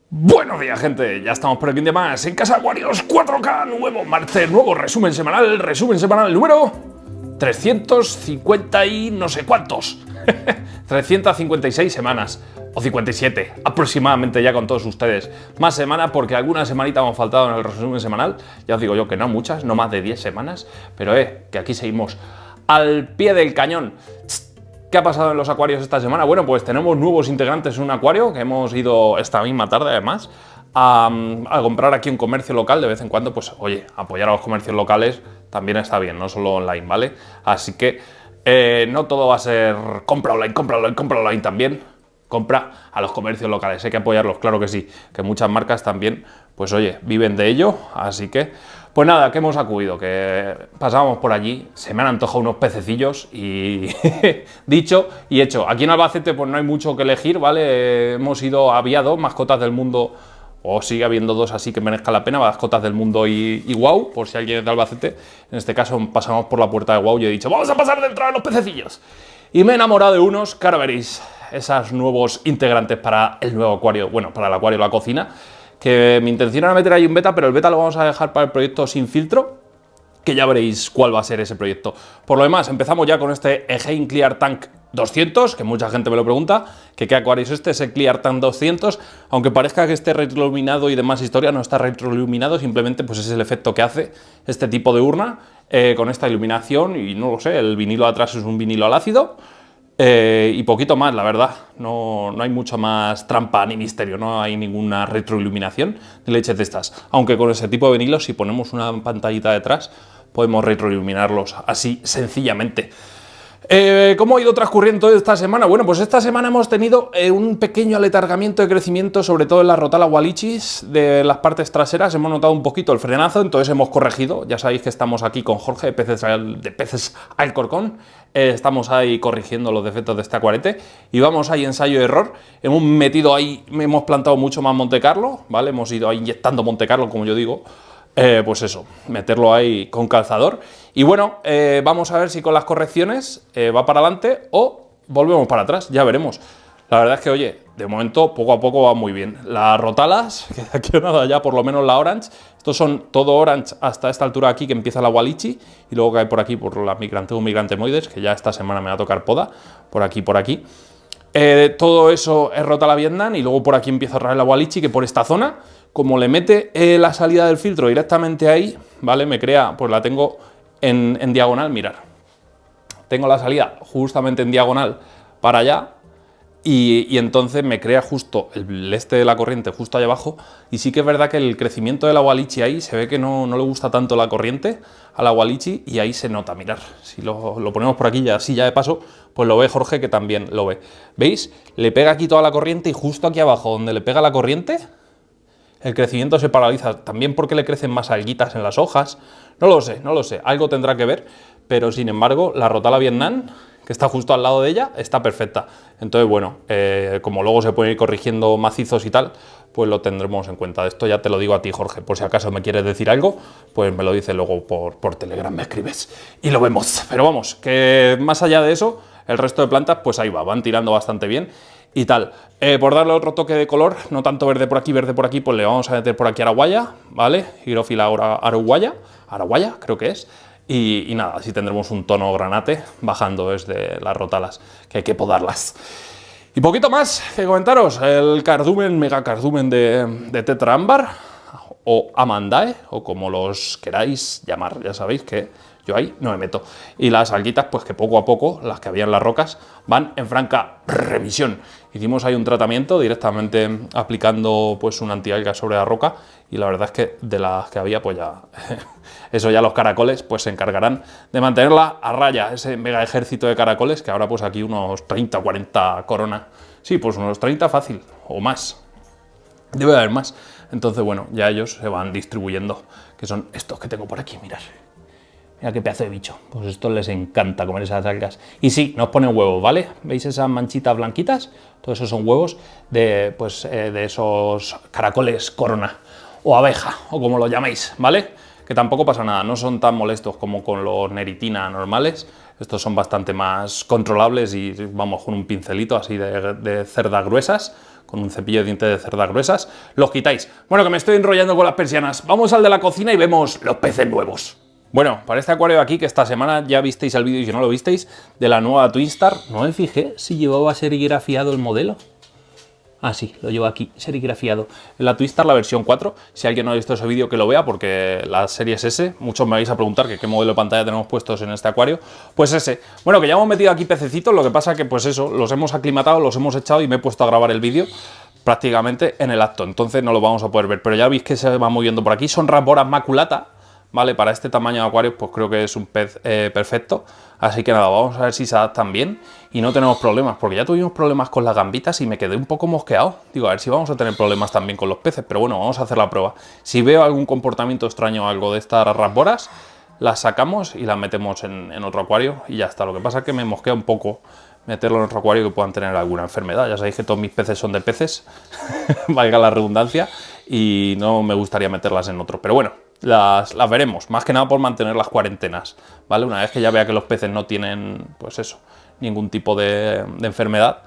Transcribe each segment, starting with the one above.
Buenos días, gente, ya estamos por aquí de más en Casa Acuarios 4K, nuevo martes, nuevo resumen semanal número 350 y no sé cuántos, 356 semanas, o 57 aproximadamente ya con todos ustedes, más semanas porque algunas semanitas hemos faltado en el resumen semanal, ya os digo yo que no muchas, no más de 10 semanas, pero que aquí seguimos al pie del cañón. ¿Qué ha pasado en los acuarios esta semana? Bueno, pues tenemos nuevos integrantes en un acuario que hemos ido esta misma tarde, además, a comprar aquí un comercio local. De vez en cuando, pues, oye, apoyar a los comercios locales también está bien, no solo online, ¿vale? Así que no todo va a ser compra online también. Compra a los comercios locales, hay que apoyarlos, claro que sí, que muchas marcas también, pues oye, viven de ello, así que, pues nada, que hemos acudido, que pasábamos por allí, se me han antojado unos pececillos y dicho y hecho. Aquí en Albacete pues no hay mucho que elegir, ¿vale? Hemos ido a Había dos mascotas del mundo, o sigue habiendo dos así que merezcan la pena, mascotas del mundo y Wow, por si alguien es de Albacete. En este caso pasamos por la puerta de Wow y he dicho, vamos a pasar dentro de los pececillos. Y me he enamorado de unos, que ahora veréis, esos nuevos integrantes para el nuevo acuario, bueno, para el acuario La Cocina, que mi intención era meter ahí un beta, pero el beta lo vamos a dejar para el proyecto sin filtro, que ya veréis cuál va a ser ese proyecto. Por lo demás, empezamos ya con este Egein Clear Tank 200, que mucha gente me lo pregunta, que qué acuario es este, ese Clear Tank 200, aunque parezca que esté retroiluminado y demás historia, no está retroiluminado, simplemente pues es el efecto que hace este tipo de urna, con esta iluminación, y no lo sé, el vinilo atrás es un vinilo al ácido, y poquito más, la verdad, no hay mucho más trampa ni misterio, no hay ninguna retroiluminación ni leches de estas, aunque con ese tipo de vinilos, si ponemos una pantallita detrás, podemos retroiluminarlos así sencillamente. ¿Cómo ha ido transcurriendo esta semana? Bueno, pues esta semana hemos tenido un pequeño aletargamiento de crecimiento, sobre todo en la rotala Wallichis, de las partes traseras. Hemos notado un poquito el frenazo, entonces hemos corregido. Ya sabéis que estamos aquí con Jorge de Peces Alcorcón. Estamos ahí corrigiendo los defectos de este acuarete y vamos ahí ensayo y error. Hemos metido ahí, hemos plantado mucho más Monte Carlo, ¿vale? Hemos ido ahí inyectando Monte Carlo, como yo digo. Pues eso, meterlo ahí con calzador. Y bueno, vamos a ver si con las correcciones va para adelante o volvemos para atrás, ya veremos. La verdad es que, oye, de momento poco a poco va muy bien. Las rotalas, que de aquí a nada ya por lo menos la Orange, estos son todo Orange hasta esta altura aquí que empieza la Wallichi y luego cae por aquí por la Migrantemoides, que ya esta semana me va a tocar poda, por aquí. Todo eso es rotala Vietnam y luego por aquí empieza a raer la Wallichi, que por esta zona, como le mete la salida del filtro directamente ahí, ¿vale? Me crea, pues la tengo en diagonal, mirad. Tengo la salida justamente en diagonal para allá y entonces me crea justo el este de la corriente justo allá abajo y sí que es verdad que el crecimiento de la Wallichi ahí se ve que no le gusta tanto la corriente a la Wallichi y ahí se nota, mirad. Si lo ponemos por aquí ya así ya de paso, pues lo ve Jorge que también lo ve. ¿Veis? Le pega aquí toda la corriente y justo aquí abajo donde le pega la corriente el crecimiento se paraliza, también porque le crecen más alguitas en las hojas, no lo sé, algo tendrá que ver, pero sin embargo la rotala Vietnam, que está justo al lado de ella, está perfecta. Entonces bueno, como luego se pueden ir corrigiendo macizos y tal, pues lo tendremos en cuenta. Esto ya te lo digo a ti, Jorge, por si acaso me quieres decir algo, pues me lo dices luego por Telegram, me escribes y lo vemos. Pero vamos, que más allá de eso, el resto de plantas pues ahí van tirando bastante bien y tal. Por darle otro toque de color, no tanto verde por aquí, pues le vamos a meter por aquí araguaya, ¿vale? Hierófila araguaya, creo que es. Y nada, así tendremos un tono granate bajando desde las rotalas, que hay que podarlas. Y poquito más que comentaros, el cardumen, mega cardumen de tetra ámbar, o amandae, o como los queráis llamar, ya sabéis que yo ahí no me meto. Y las alguitas, pues que poco a poco, las que había en las rocas, van en franca remisión. Hicimos ahí un tratamiento directamente aplicando pues un antialga sobre la roca y la verdad es que de las que había, pues ya, eso ya los caracoles pues se encargarán de mantenerla a raya, ese mega ejército de caracoles que ahora pues aquí unos 30 o 40 coronas. Sí, pues unos 30 fácil, o más. Debe haber más. Entonces, bueno, ya ellos se van distribuyendo, que son estos que tengo por aquí, mirad. Mira qué pedazo de bicho. Pues esto les encanta comer esas algas. Y sí, nos ponen huevos, ¿vale? ¿Veis esas manchitas blanquitas? Todos esos son huevos de esos caracoles corona. O abeja, o como lo llaméis, ¿vale? Que tampoco pasa nada, no son tan molestos como con los neritina normales. Estos son bastante más controlables y vamos con un pincelito así de cerdas gruesas, con un cepillo de dientes de cerdas gruesas, los quitáis. Bueno, que me estoy enrollando con las persianas. Vamos al de la cocina y vemos los peces nuevos. Bueno, para este acuario de aquí, que esta semana ya visteis el vídeo y si no lo visteis, de la nueva Twinstar, no me fijé si llevaba serigrafiado el modelo. Ah, sí, lo llevo aquí, serigrafiado. En la Twinstar, la versión 4, si alguien no ha visto ese vídeo, que lo vea, porque la serie es S. Muchos me vais a preguntar que qué modelo de pantalla tenemos puestos en este acuario. Pues ese. Bueno, que ya hemos metido aquí pececitos, lo que pasa que, pues eso, los hemos aclimatado, los hemos echado y me he puesto a grabar el vídeo prácticamente en el acto. Entonces no lo vamos a poder ver, pero ya veis que se va moviendo por aquí. Son Rasboras maculata. Vale, para este tamaño de acuario pues creo que es un pez perfecto, así que nada, vamos a ver si se adaptan bien y no tenemos problemas, porque ya tuvimos problemas con las gambitas y me quedé un poco mosqueado. Digo, a ver si vamos a tener problemas también con los peces, pero bueno, vamos a hacer la prueba. Si veo algún comportamiento extraño o algo de estas rasboras, las sacamos y las metemos en otro acuario y ya está. Lo que pasa es que me mosquea un poco meterlo en otro acuario que puedan tener alguna enfermedad. Ya sabéis que todos mis peces son de peces, valga la redundancia, y no me gustaría meterlas en otro, pero bueno. Las veremos, más que nada por mantener las cuarentenas, ¿vale? Una vez que ya vea que los peces no tienen, pues eso, ningún tipo de enfermedad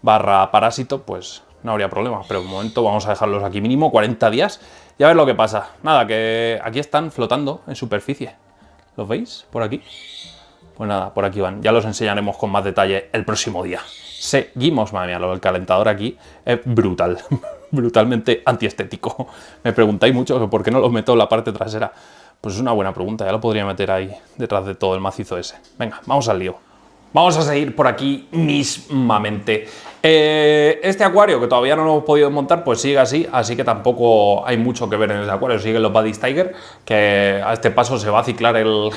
barra parásito, pues no habría problema. Pero de momento vamos a dejarlos aquí mínimo 40 días y a ver lo que pasa. Nada, que aquí están flotando en superficie. ¿Los veis por aquí? Pues nada, por aquí van. Ya los enseñaremos con más detalle el próximo día. Seguimos, madre mía, lo del calentador aquí es brutal. Brutalmente antiestético. Me preguntáis mucho que por qué no lo meto en la parte trasera. Pues es una buena pregunta, ya lo podría meter ahí detrás de todo el macizo ese. Venga, vamos al lío. Vamos a seguir por aquí mismamente. Este acuario que todavía no lo hemos podido montar, pues sigue así que tampoco hay mucho que ver en ese acuario. Siguen los Buddy's Tiger, que a este paso se va a ciclar el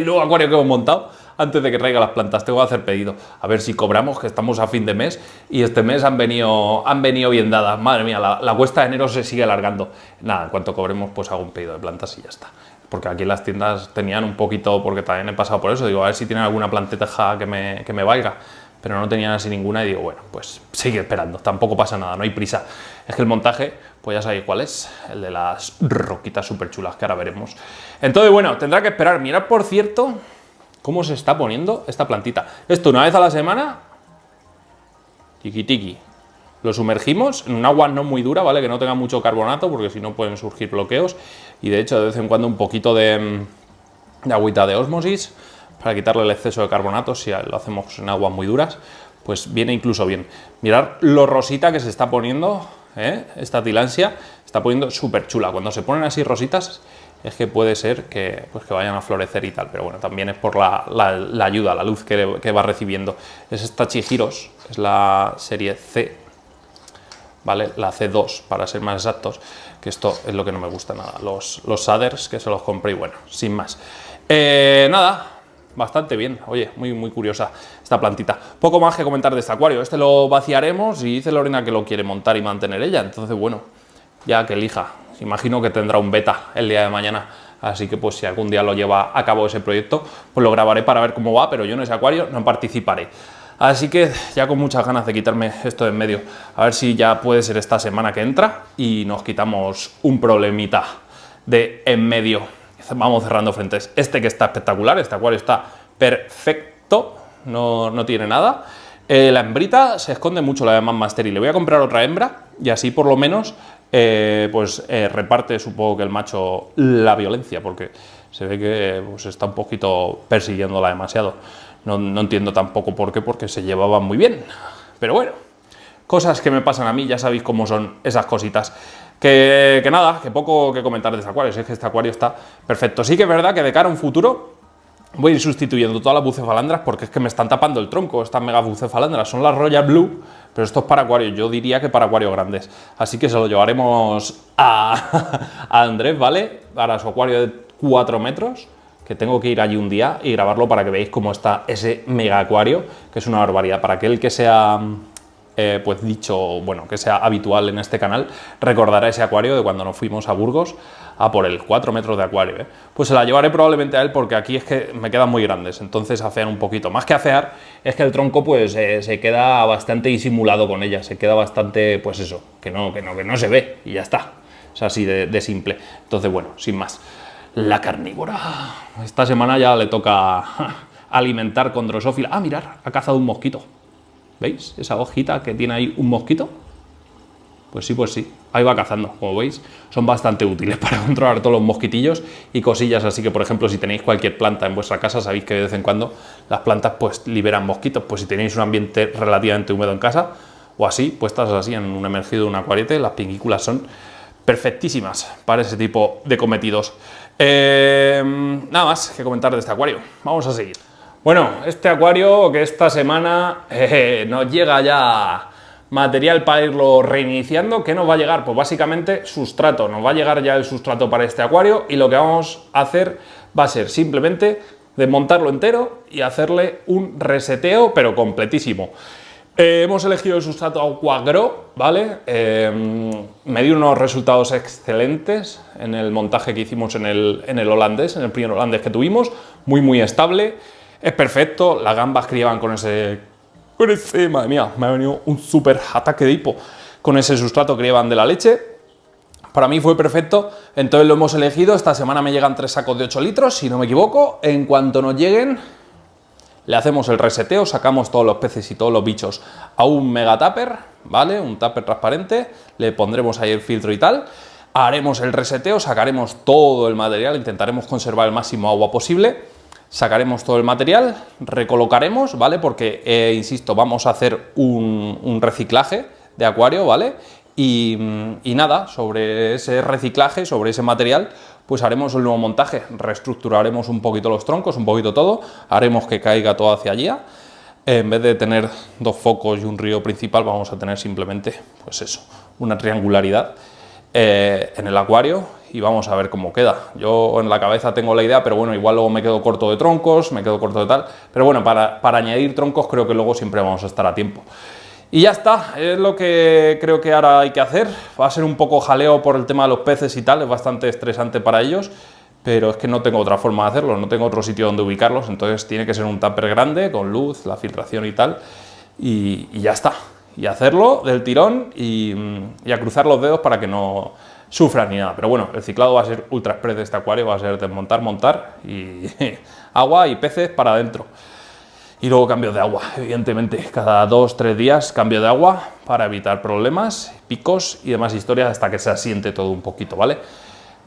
nuevo acuario que hemos montado. Antes de que traiga las plantas, tengo que hacer pedido. A ver si cobramos, que estamos a fin de mes. Y este mes han venido bien dadas. Madre mía, la cuesta de enero se sigue alargando. Nada, en cuanto cobremos, pues hago un pedido de plantas y ya está. Porque aquí las tiendas tenían un poquito, porque también he pasado por eso. Digo, a ver si tienen alguna planteja que me valga. Pero no tenían así ninguna y digo, bueno, pues sigue esperando. Tampoco pasa nada, no hay prisa. Es que el montaje, pues ya sabéis cuál es. El de las roquitas súper chulas, que ahora veremos. Entonces, bueno, tendrá que esperar. Mirad, por cierto, cómo se está poniendo esta plantita. Esto una vez a la semana, tiki tiki. Lo sumergimos en un agua no muy dura, ¿vale? Que no tenga mucho carbonato, porque si no pueden surgir bloqueos. Y de hecho, de vez en cuando un poquito de agüita de ósmosis, para quitarle el exceso de carbonato, si lo hacemos en aguas muy duras, pues viene incluso bien. Mirad lo rosita que se está poniendo, esta tilansia, está poniendo súper chula. Cuando se ponen así rositas, es que puede ser que vayan a florecer y tal, pero bueno, también es por la ayuda, la luz que va recibiendo. Es esta Chihiros, es la serie C, ¿vale? La C2, para ser más exactos, que esto es lo que no me gusta nada. Los shaders, que se los compré y bueno, sin más. Nada, bastante bien, oye, muy curiosa esta plantita. Poco más que comentar de este acuario. Este lo vaciaremos y dice Lorena que lo quiere montar y mantener ella, entonces bueno, ya que elija. Imagino que tendrá un beta el día de mañana, así que pues si algún día lo lleva a cabo ese proyecto, pues lo grabaré para ver cómo va, pero yo en ese acuario no participaré. Así que ya con muchas ganas de quitarme esto de en medio, a ver si ya puede ser esta semana que entra y nos quitamos un problemita de en medio. Vamos cerrando frentes. Este que está espectacular, este acuario está perfecto, no tiene nada. La hembrita se esconde mucho, la de Master, y le voy a comprar otra hembra y así por lo menos reparte, supongo que el macho, la violencia, porque se ve que pues, está un poquito persiguiéndola demasiado. No entiendo tampoco por qué, porque se llevaban muy bien. Pero bueno, cosas que me pasan a mí, ya sabéis cómo son esas cositas. Que nada, que poco que comentar de este acuario, es que este acuario está perfecto. Sí que es verdad que de cara a un futuro voy a ir sustituyendo todas las bucefalandras porque es que me están tapando el tronco, estas mega bucefalandras. Son las Royal Blue, pero esto es para acuarios, yo diría que para acuarios grandes. Así que se lo llevaremos a Andrés, ¿vale? Para su acuario de 4 metros, que tengo que ir allí un día y grabarlo para que veáis cómo está ese mega acuario, que es una barbaridad. Para aquel que sea, pues dicho, bueno, que sea habitual en este canal, recordará ese acuario de cuando nos fuimos a Burgos a por el 4 metros de acuario, ¿eh? Pues se la llevaré probablemente a él porque aquí es que me quedan muy grandes, entonces afean un poquito. Más que afear, es que el tronco pues se queda bastante disimulado con ella, se queda bastante, pues eso, que no se ve y ya está. Es así de simple. Entonces, bueno, sin más. La carnívora. Esta semana ya le toca alimentar con drosófila. Ah, mirad, ha cazado un mosquito. ¿Veis? Esa hojita que tiene ahí un mosquito. Pues sí, ahí va cazando, como veis, son bastante útiles para controlar todos los mosquitillos y cosillas, así que por ejemplo si tenéis cualquier planta en vuestra casa, sabéis que de vez en cuando las plantas pues liberan mosquitos, pues si tenéis un ambiente relativamente húmedo en casa o así, puestas así en un emergido, un acuariete, las pinguículas son perfectísimas para ese tipo de cometidos. Nada más que comentar de este acuario, vamos a seguir. Bueno, este acuario que esta semana nos llega ya material para irlo reiniciando. ¿Qué nos va a llegar? Pues básicamente sustrato, nos va a llegar ya el sustrato para este acuario y lo que vamos a hacer va a ser simplemente desmontarlo entero y hacerle un reseteo pero completísimo. Hemos elegido el sustrato Aquagro, ¿vale? Me dio unos resultados excelentes en el montaje que hicimos en el holandés, en el primer holandés que tuvimos, muy estable, es perfecto, las gambas criaban con ese, madre mía, me ha venido un súper ataque de hipo, con ese sustrato criaban de la leche, para mí fue perfecto, entonces lo hemos elegido, esta semana me llegan 3 sacos de 8 litros, si no me equivoco, en cuanto nos lleguen, le hacemos el reseteo, sacamos todos los peces y todos los bichos a un mega tupper, ¿vale? Un tupper transparente, le pondremos ahí el filtro y tal, haremos el reseteo, sacaremos todo el material, intentaremos conservar el máximo agua posible, sacaremos todo el material, recolocaremos, ¿vale? Porque, insisto, vamos a hacer un reciclaje de acuario, ¿vale? Y nada, sobre ese reciclaje, sobre ese material, pues haremos un nuevo montaje, reestructuraremos un poquito los troncos, un poquito todo, haremos que caiga todo hacia allí. En vez de tener 2 focos y un río principal, vamos a tener simplemente, pues eso, una triangularidad en el acuario y vamos a ver cómo queda. Yo en la cabeza tengo la idea, pero bueno, igual luego me quedo corto de troncos, me quedo corto de tal, pero bueno, para añadir troncos creo que luego siempre vamos a estar a tiempo. Y ya está, es lo que creo que ahora hay que hacer. Va a ser un poco jaleo por el tema de los peces y tal, es bastante estresante para ellos, pero es que no tengo otra forma de hacerlo, no tengo otro sitio donde ubicarlos, entonces tiene que ser un tupper grande, con luz, la filtración y tal, y ya está. Y hacerlo del tirón y a cruzar los dedos para que no sufran ni nada. Pero bueno, el ciclado va a ser ultra express de este acuario, va a ser desmontar, montar y agua y peces para adentro. Y luego cambios de agua, evidentemente, cada 2-3 días cambio de agua para evitar problemas, picos y demás historias hasta que se asiente todo un poquito, ¿vale?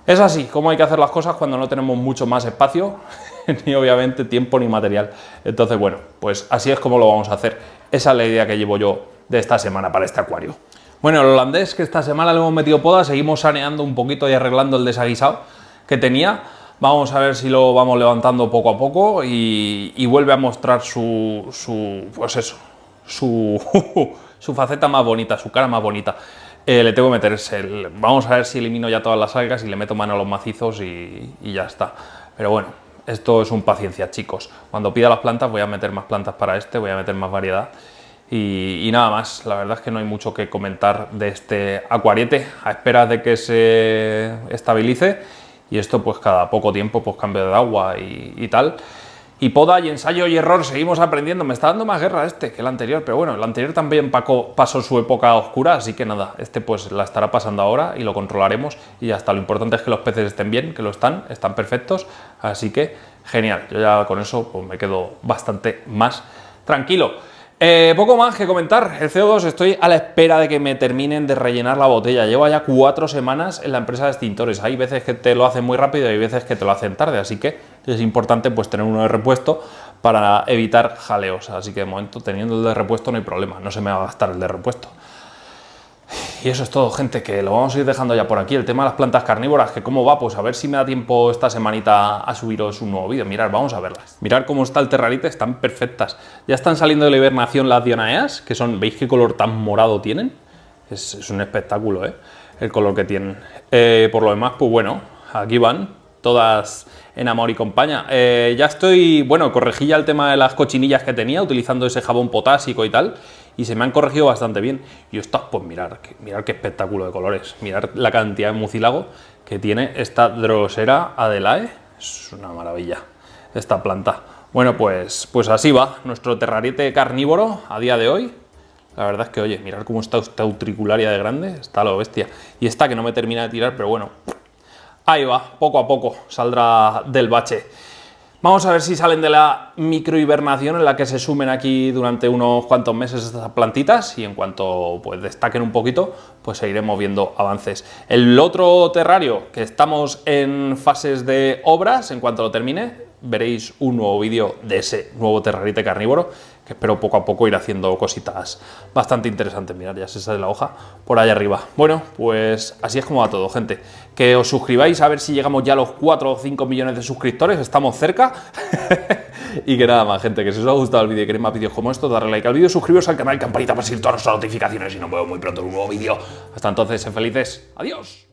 Es así como hay que hacer las cosas cuando no tenemos mucho más espacio, ni obviamente tiempo ni material. Entonces, bueno, pues así es como lo vamos a hacer. Esa es la idea que llevo yo de esta semana para este acuario. Bueno, el holandés que esta semana le hemos metido poda, seguimos saneando un poquito y arreglando el desaguisado que tenía. Vamos a ver si lo vamos levantando poco a poco y vuelve a mostrar su faceta más bonita, su cara más bonita. Le tengo que meter vamos a ver si elimino ya todas las algas y le meto mano a los macizos y ya está. Pero bueno, esto es un paciencia, chicos. Cuando pida las plantas voy a meter más plantas para voy a meter más variedad. Y nada más, la verdad es que no hay mucho que comentar de este acuariete, a espera de que se estabilice. Y esto pues cada poco tiempo pues cambio de agua y tal. Y poda y ensayo y error, seguimos aprendiendo. Me está dando más guerra este que el anterior, pero bueno, el anterior también pasó su época oscura, así que nada, este pues la estará pasando ahora y lo controlaremos y ya está. Lo importante es que los peces estén bien, que lo están perfectos, así que genial. Yo ya con eso pues me quedo bastante más tranquilo. Poco más que comentar, el CO2 estoy a la espera de que me terminen de rellenar la botella. Llevo ya 4 semanas en la empresa de extintores, hay veces que te lo hacen muy rápido y hay veces que te lo hacen tarde, así que es importante pues tener uno de repuesto para evitar jaleos, así que de momento teniendo el de repuesto no hay problema, no se me va a gastar el de repuesto. Y eso es todo, gente, que lo vamos a ir dejando ya por aquí. El tema de las plantas carnívoras, que cómo va, pues a ver si me da tiempo esta semanita a subiros un nuevo vídeo. Mirad, vamos a verlas. Mirad cómo está el terrarite, están perfectas. Ya están saliendo de la hibernación las dionaeas, que son, ¿veis qué color tan morado tienen? Es un espectáculo, el color que tienen. Por lo demás, pues bueno, aquí van, todas en amor y compañía. Ya estoy, bueno, corregí ya el tema de las cochinillas que tenía, utilizando ese jabón potásico y tal, y se me han corregido bastante bien. Y estas, pues mirad qué espectáculo de colores, mirad la cantidad de mucílago que tiene esta Drosera Adelae, es una maravilla esta planta. Bueno, pues así va nuestro terrariete carnívoro a día de hoy. La verdad es que, oye, mirad cómo está esta utricularia de grande, está lo bestia. Y esta que no me termina de tirar, pero bueno, ahí va, poco a poco saldrá del bache. Vamos a ver si salen de la microhibernación en la que se sumen aquí durante unos cuantos meses estas plantitas y en cuanto pues destaquen un poquito, pues seguiremos viendo avances. El otro terrario, que estamos en fases de obras, en cuanto lo termine, veréis un nuevo vídeo de ese nuevo terrarite carnívoro, que espero poco a poco ir haciendo cositas bastante interesantes. Mirad, ya se sale la hoja por allá arriba. Bueno, pues así es como va todo, gente. Que os suscribáis a ver si llegamos ya a los 4 o 5 millones de suscriptores, estamos cerca. Y que nada más, gente, que si os ha gustado el vídeo y queréis más vídeos como estos, darle like al vídeo, suscribiros al canal, campanita para recibir todas nuestras notificaciones y nos vemos muy pronto en un nuevo vídeo. Hasta entonces, sed felices. Adiós.